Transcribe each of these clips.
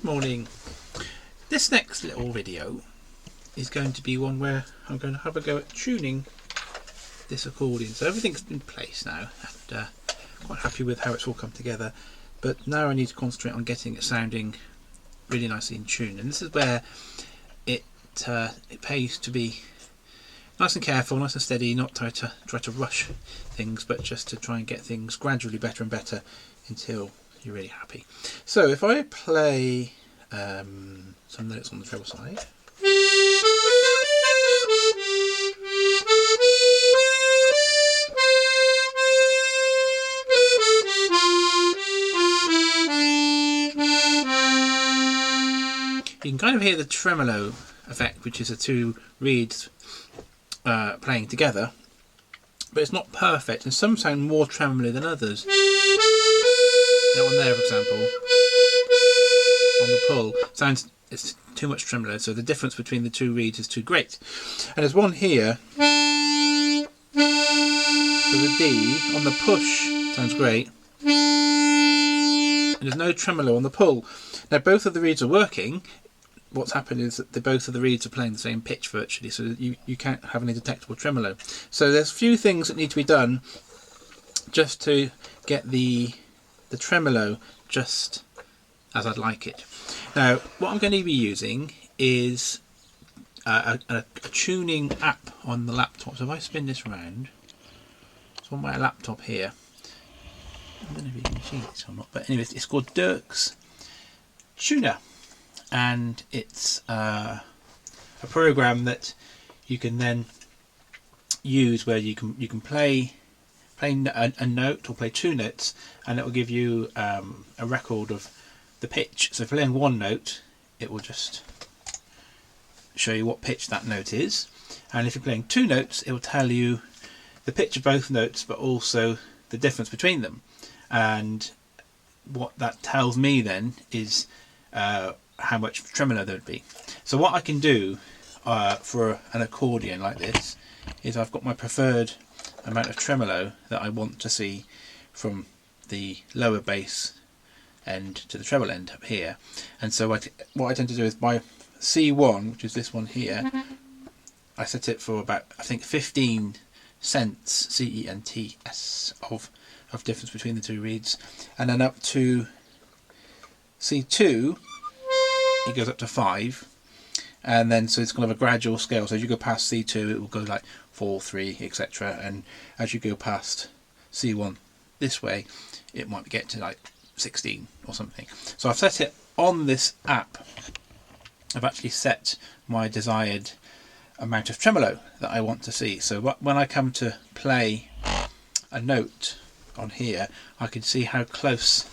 morning. This next little video is going to be one where I'm going to have a go at tuning this accordion. So everything's in place now, and quite happy with how it's all come together, but now I need to concentrate on getting it sounding really nicely in tune. And this is where it pays to be nice and careful, nice and steady, not try to rush things, but just to try and get things gradually better and better until you're really happy. So if I play some notes on the treble side, you can kind of hear the tremolo effect, which is the two reeds playing together, but it's not perfect, and some sound more tremolo than others. That one there, for example, on the pull, sounds it's too much tremolo, so the difference between the two reeds is too great. And there's one here, so the D on the push sounds great, and there's no tremolo on the pull. Now both of the reeds are working. What's happened is that both of the reeds are playing the same pitch virtually, so you can't have any detectable tremolo. So there's a few things that need to be done just to get the tremolo just as I'd like it. Now what I'm going to be using is a tuning app on the laptop. So if I spin this around, it's on my laptop here. I don't know if you can see this or not, but anyway, it's called Dirk's Tuner, and it's a program that you can then use where you can play a note or play two notes, and it will give you a record of the pitch. So if you're playing one note, it will just show you what pitch that note is, and if you're playing two notes, it will tell you the pitch of both notes but also the difference between them. And what that tells me then is how much tremolo there would be. So what I can do for an accordion like this is I've got my preferred amount of tremolo that I want to see from the lower bass end to the treble end up here. And so what I tend to do is by C1, which is this one here, I set it for about, I think, 15 cents, C-E-N-T-S, of difference between the two reeds, and then up to C2 it goes up to 5, and then so it's kind of a gradual scale. So as you go past C2 it will go like 4, 3, etc., and as you go past C1 this way it might get to like 16 or something. So I've set it on this app. I've actually set my desired amount of tremolo that I want to see. So when I come to play a note on here, I can see how close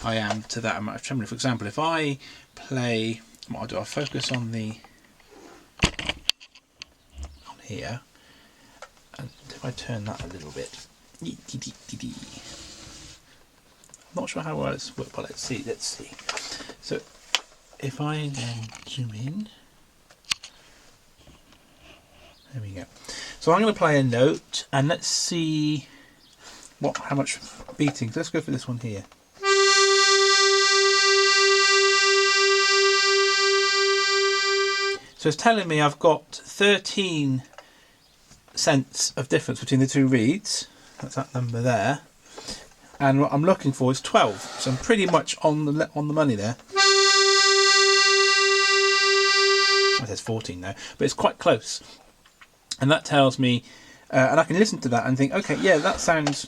I am to that amount of tremolo. For example, if I play, what I'll do, I'll focus on here, and if I turn that a little bit, I'm not sure how well it's worked, but let's see. So if I then zoom in, there we go. So I'm going to play a note, and let's see how much beating. So let's go for this one here. So it's telling me I've got 13 cents of difference between the two reeds. That's that number there. And what I'm looking for is 12. So I'm pretty much on the money there. It says 14 now, but it's quite close. And that tells me, and I can listen to that and think, okay, yeah, that sounds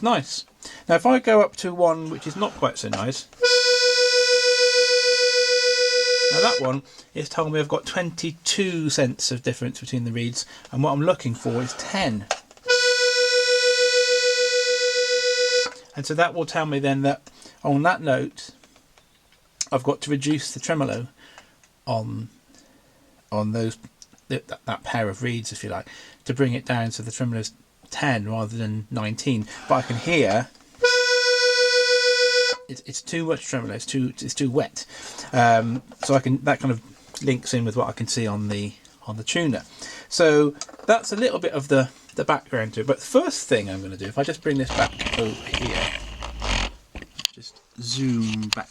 nice. Now if I go up to one which is not quite so nice, now that one is telling me I've got 22 cents of difference between the reeds, and what I'm looking for is 10. And so that will tell me then that on that note I've got to reduce the tremolo on that pair of reeds, if you like, to bring it down so the tremolo's 10 rather than 19. But I can hear it's too much tremolo, it's too wet. So that kind of links in with what I can see on the tuner. So that's a little bit of the background to it. But the first thing I'm going to do, if I just bring this back over here, just zoom back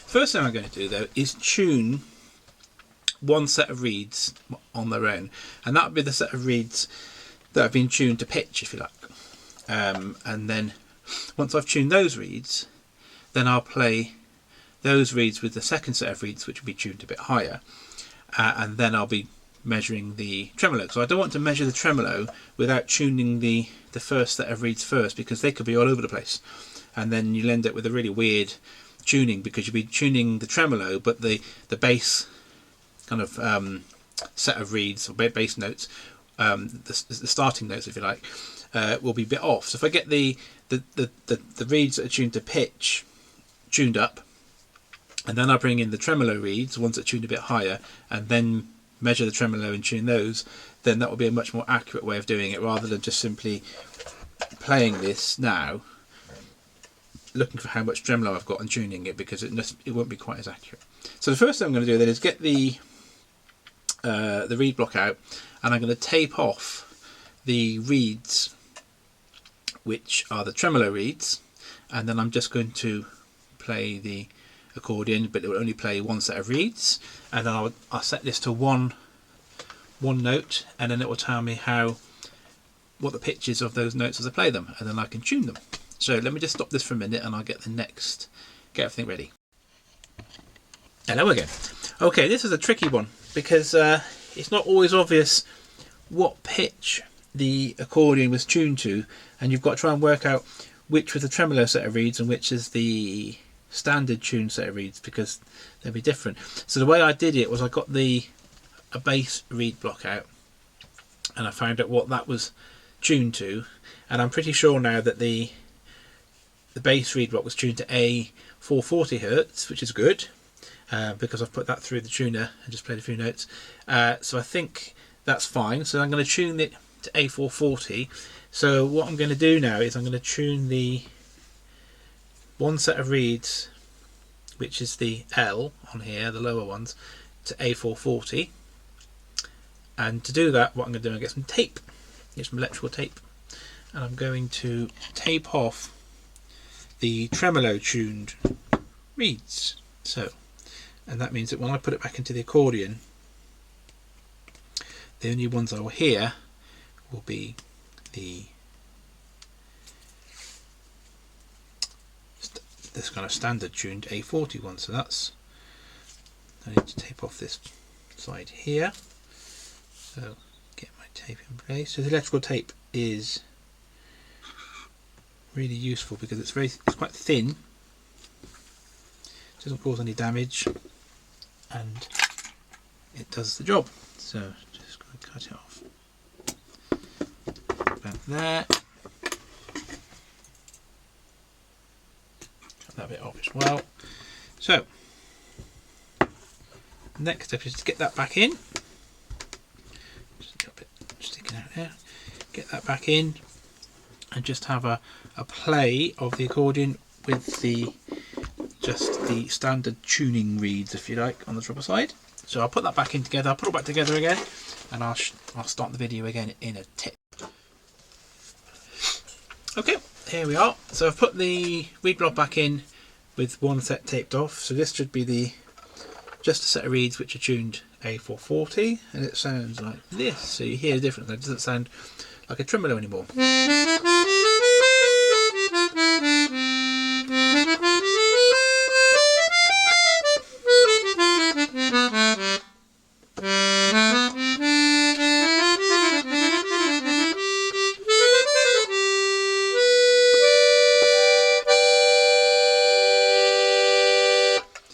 First thing I'm going to do though is tune one set of reeds on their own, and that would be the set of reeds that have been tuned to pitch, if you like. And then once I've tuned those reeds, then I'll play those reeds with the second set of reeds, which will be tuned a bit higher, and then I'll be measuring the tremolo. So I don't want to measure the tremolo without tuning the first set of reeds first, because they could be all over the place, and then you'll end up with a really weird tuning, because you'll be tuning the tremolo but the bass kind of set of reeds or bass notes, the starting notes, if you like, will be a bit off. So if I get the reeds that are tuned to pitch tuned up, and then I bring in the tremolo reeds, ones that are tuned a bit higher, and then measure the tremolo and tune those, then that will be a much more accurate way of doing it, rather than just simply playing this now, looking for how much tremolo I've got and tuning it, because it won't be quite as accurate. So the first thing I'm going to do then is get the reed block out, and I'm going to tape off the reeds which are the tremolo reeds, and then I'm just going to play the accordion, but it will only play one set of reeds, and then I'll set this to one note, and then it will tell me what the pitch is of those notes as I play them, and then I can tune them. So let me just stop this for a minute and I'll get everything ready. Hello again. Okay, this is a tricky one, because it's not always obvious what pitch the accordion was tuned to, and you've got to try and work out which was the tremolo set of reeds and which is the standard tune set of reeds, because they'll be different. So the way I did it was I got a bass reed block out, and I found out what that was tuned to, and I'm pretty sure now that the bass reed block was tuned to A 440 Hertz, which is good, because I've put that through the tuner and just played a few notes. So I think that's fine. So I'm going to tune it to A 440. So what I'm going to do now is I'm going to tune the one set of reeds, which is the L on here, the lower ones, to A 440. And to do that, what I'm going to do is get some tape, get some electrical tape, and I'm going to tape off the tremolo tuned reeds. So, and that means that when I put it back into the accordion, the only ones I will hear will be this kind of standard tuned A40 one. So that's, I need to tape off this side here. So get my tape in place. So the electrical tape is really useful because it's quite thin, doesn't cause any damage, and it does the job. So just going to cut it off about there, cut that bit off as well. So next step is to get that back in, just a little bit sticking out there, get that back in, and just have a play of the accordion with just the standard tuning reeds, if you like, on the treble side. So I'll put that back in together, I'll put it back together again, and I'll start the video again in a tick. Okay, here we are. So I've put the reed block back in with one set taped off. So this should be just a set of reeds which are tuned A440, and it sounds like this. So you hear the difference. It doesn't sound like a tremolo anymore.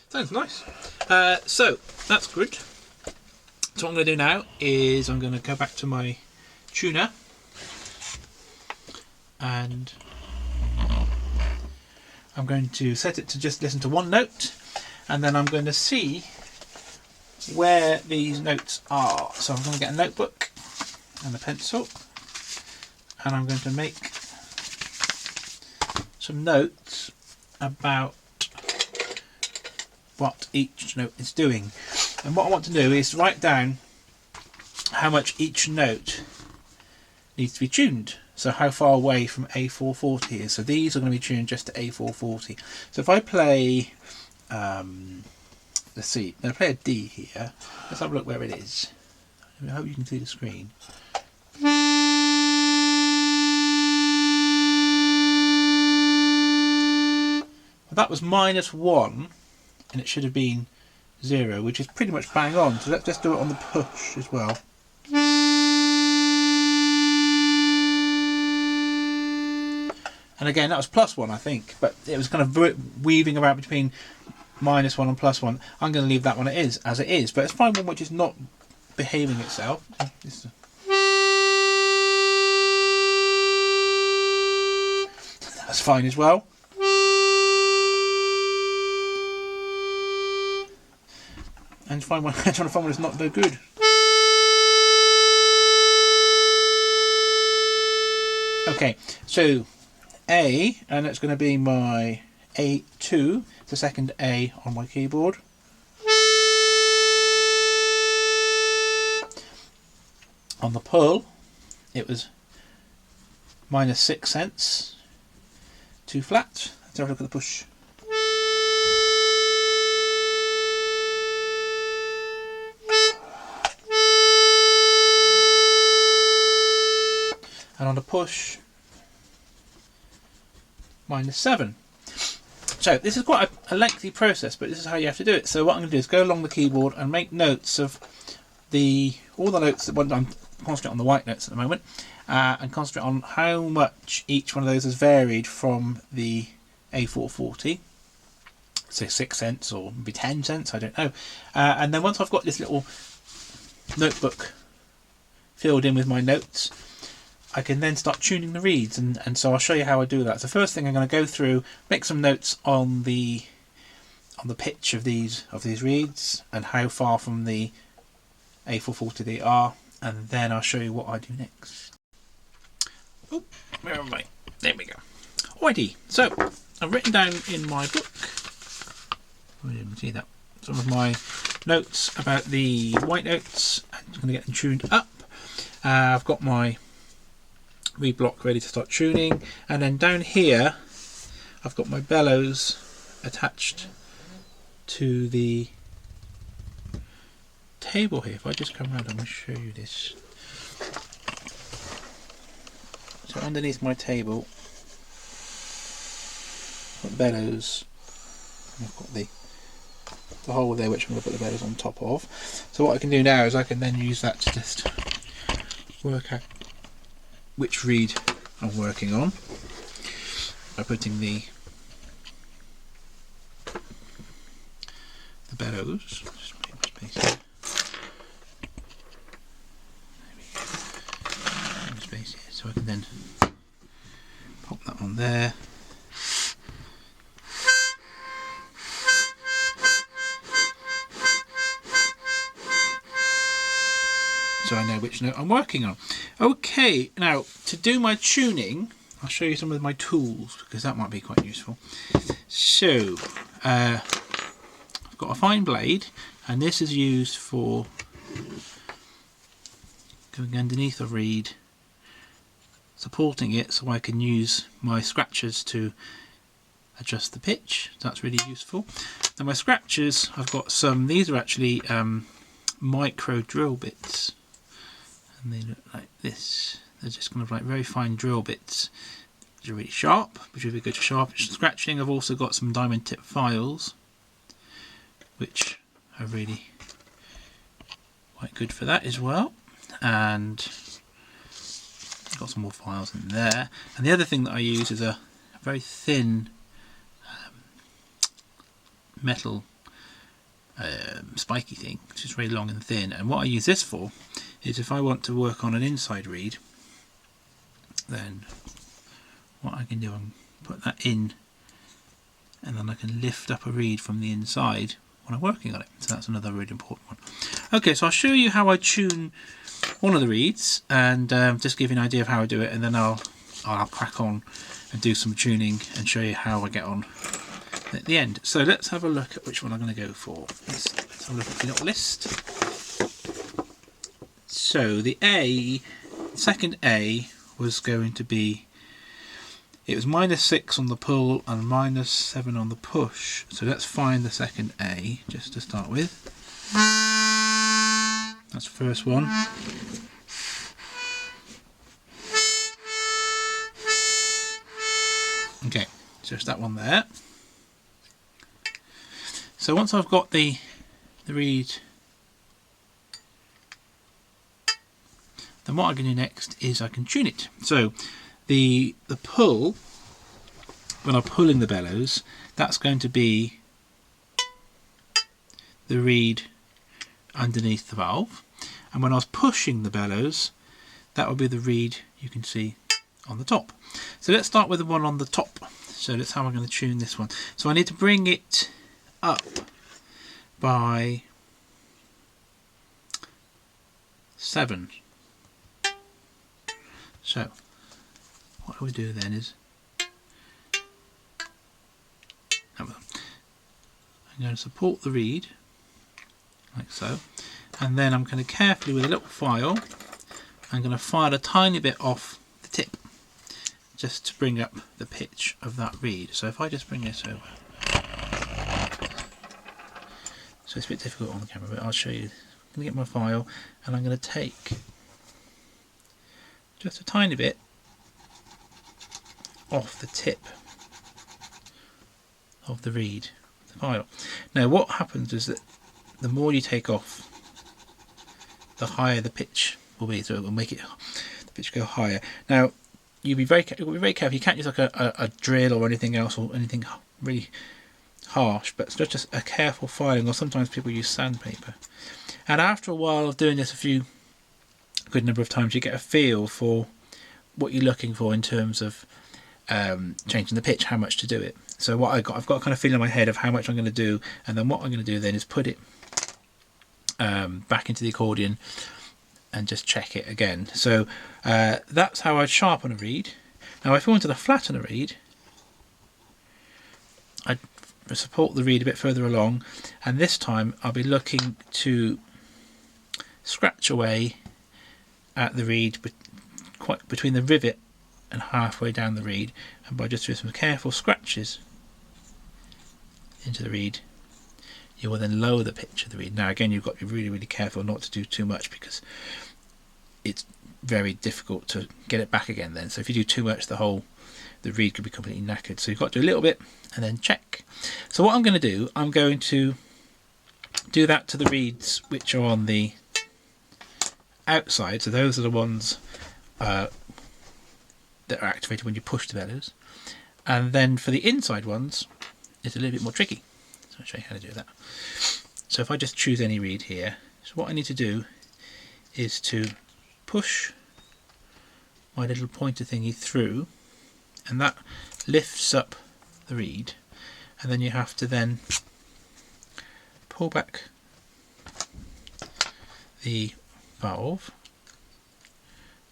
Sounds nice. So that's good. So what I'm going to do now is I'm going to go back to my tuner, and I'm going to set it to just listen to one note, and then I'm going to see where these notes are. So I'm going to get a notebook and a pencil, and I'm going to make some notes about what each note is doing. And what I want to do is write down how much each note needs to be tuned. So how far away from A440 is. So these are going to be tuned just to A440. So if I play let's see, I'm going to play a D here. Let's have a look where it is. I hope you can see the screen. Well, that was -1 and it should have been 0, which is pretty much bang on. So let's just do it on the push as well. And again, that was +1, I think, but it was kind of weaving around between -1 and +1. I'm going to leave that one as it is, but let's find one which is not behaving itself. That's fine as well. And find one, I'm trying to find one that's not no good. Okay, so A, and it's going to be my A2, the second A on my keyboard. On the pull, it was -6 cents, 2 flat. Let's have a look at the push. And on the push, -7. So this is quite a lengthy process, but this is how you have to do it. So what I'm going to do is go along the keyboard and make notes of all the notes that I'm concentrating on the white notes at the moment, and concentrate on how much each one of those has varied from the A440. So 6 cents or maybe 10 cents, I don't know. And then once I've got this little notebook filled in with my notes, I can then start tuning the reeds, and so I'll show you how I do that. So first thing, I'm going to go through, make some notes on the pitch of these reeds and how far from the A440 they are, and then I'll show you what I do next. Oh, where am I? There we go. Alrighty, so I've written down in my book, oh, you didn't see that, some of my notes about the white notes. I'm going to get them tuned up. I've got my reed block ready to start tuning, and then down here I've got my bellows attached to the table here. If I just come around, I'm going to show you this. So underneath my table, I've got bellows, and I've got the hole there which I'm going to put the bellows on top of. So what I can do now is I can then use that to just work out which reed I'm working on by putting the bellows. Just make my space here. There we go. Make space here, so I can then pop that on there. So I know which note I'm working on. Okay, now to do my tuning, I'll show you some of my tools because that might be quite useful. So I've got a fine blade, and this is used for going underneath a reed, supporting it so I can use my scratchers to adjust the pitch. So that's really useful. Now my scratchers, I've got some, these are actually micro drill bits. And they look like this. They're just kind of like very fine drill bits, which are really sharp, which would be good for sharp scratching. I've also got some diamond tip files, which are really quite good for that as well. And I've got some more files in there. And the other thing that I use is a very thin metal spiky thing, which is very long and thin. And what I use this for is if I want to work on an inside reed, then what I can do, I can put that in, and then I can lift up a reed from the inside when I'm working on it. So that's another really important one. Okay, so I'll show you how I tune one of the reeds, and just give you an idea of how I do it, and then I'll crack on and do some tuning and show you how I get on at the end. So let's have a look at which one I'm going to go for. Let's have a look at the little list. So the second A was going to be It was -6 on the pull and -7 on the push. So let's find the second A just to start with. That's the first one. Okay, so it's that one there. So once I've got the reed, then what I can do next is I can tune it. So the pull, when I'm pulling the bellows, that's going to be the reed underneath the valve, and when I was pushing the bellows, that would be the reed you can see on the top. So let's start with the one on the top. So that's how I'm going to tune this one. So I need to bring it up by 7. So what we do then is I'm going to support the reed like so, and then I'm going to carefully, with a little file, I'm going to file a tiny bit off the tip just to bring up the pitch of that reed. So if I just bring this over, so it's a bit difficult on the camera, but I'll show you. I'm going to get my file and I'm going to take just a tiny bit off the tip of the reed, the file. Now what happens is that the more you take off, the higher the pitch will be, so it will make the pitch go higher. Now you'll be very careful. You can't use like a drill or anything else, or anything really harsh, but it's just a careful filing, or sometimes people use sandpaper. And after a while of doing this a good number of times, you get a feel for what you're looking for in terms of changing the pitch, how much to do it. So what I've got a kind of feeling in my head of how much I'm going to do, and then what I'm going to do then is put it back into the accordion and just check it again. So that's how I'd sharpen a reed. Now if I wanted to flatten a reed, I'd support the reed a bit further along, and this time I'll be looking to scratch away at the reed quite between the rivet and halfway down the reed, and by just doing some careful scratches into the reed, you will then lower the pitch of the reed. Now again, you've got to be really, really careful not to do too much, because it's very difficult to get it back again then. So if you do too much, the reed could be completely knackered. So you've got to do a little bit and then check. So what I'm going to do, I'm going to do that to the reeds which are on the outside. So those are the ones that are activated when you push the bellows. And then for the inside ones, it's a little bit more tricky. So I'll show you how to do that. So if I just choose any reed here, so what I need to do is to push my little pointer thingy through, and that lifts up the reed, and then you have to then pull back the valve,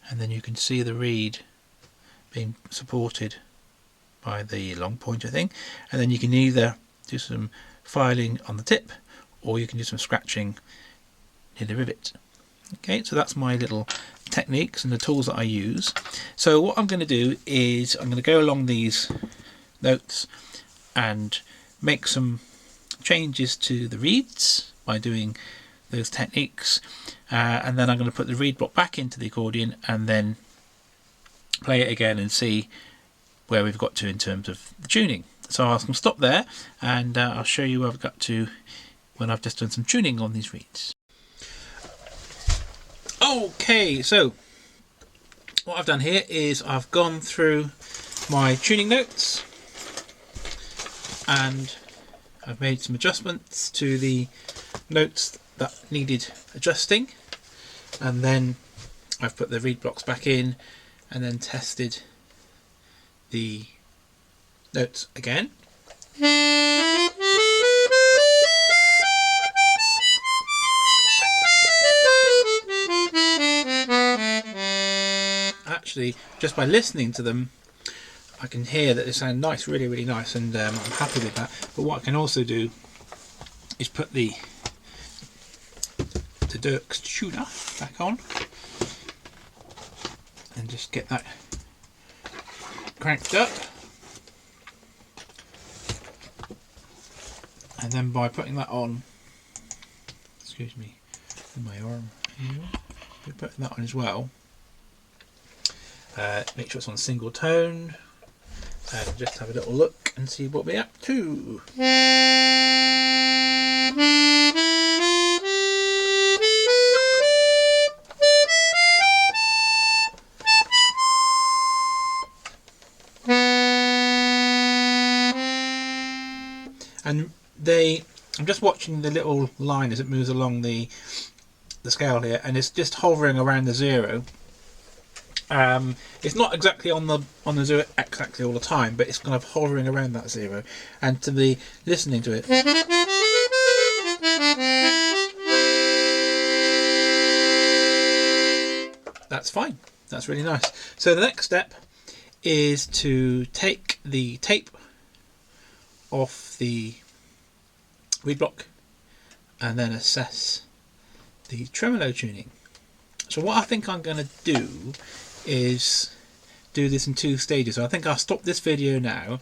and then you can see the reed being supported by the long pointer thing, and then you can either do some filing on the tip, or you can do some scratching near the rivet. Okay, so that's my little techniques and the tools that I use. So what I'm going to do is I'm going to go along these notes and make some changes to the reeds by doing those techniques, and then I'm going to put the reed block back into the accordion and then play it again and see where we've got to in terms of the tuning. So I'll stop there, and I'll show you where I've got to when I've just done some tuning on these reeds. Okay, so what I've done here is I've gone through my tuning notes and I've made some adjustments to the notes that needed adjusting, and then I've put the reed blocks back in and then tested the notes again. Actually, just by listening to them, I can hear that they sound nice, really, really nice, and I'm happy with that. But what I can also do is put the Dirk's tuner back on and just get that cranked up, and then by putting that on, excuse me, in my arm here, we're putting that on as well. Make sure it's on single tone, and just have a little look and see what we're up to. And I'm just watching the little line as it moves along the scale here, and it's just hovering around the 0. It's not exactly on the 0 exactly all the time, but it's kind of hovering around that 0. And to be listening to it, that's fine. That's really nice. So the next step is to take the tape off the reed block and then assess the tremolo tuning. So what I think I'm going to do is do this in 2 stages. So I think I'll stop this video now,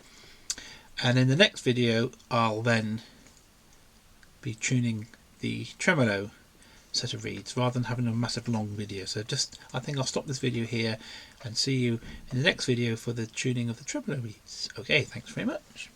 and in the next video I'll then be tuning the tremolo set of reeds rather than having a massive long video. So I think I'll stop this video here and see you in the next video for the tuning of the tremolo reeds. Okay, thanks very much.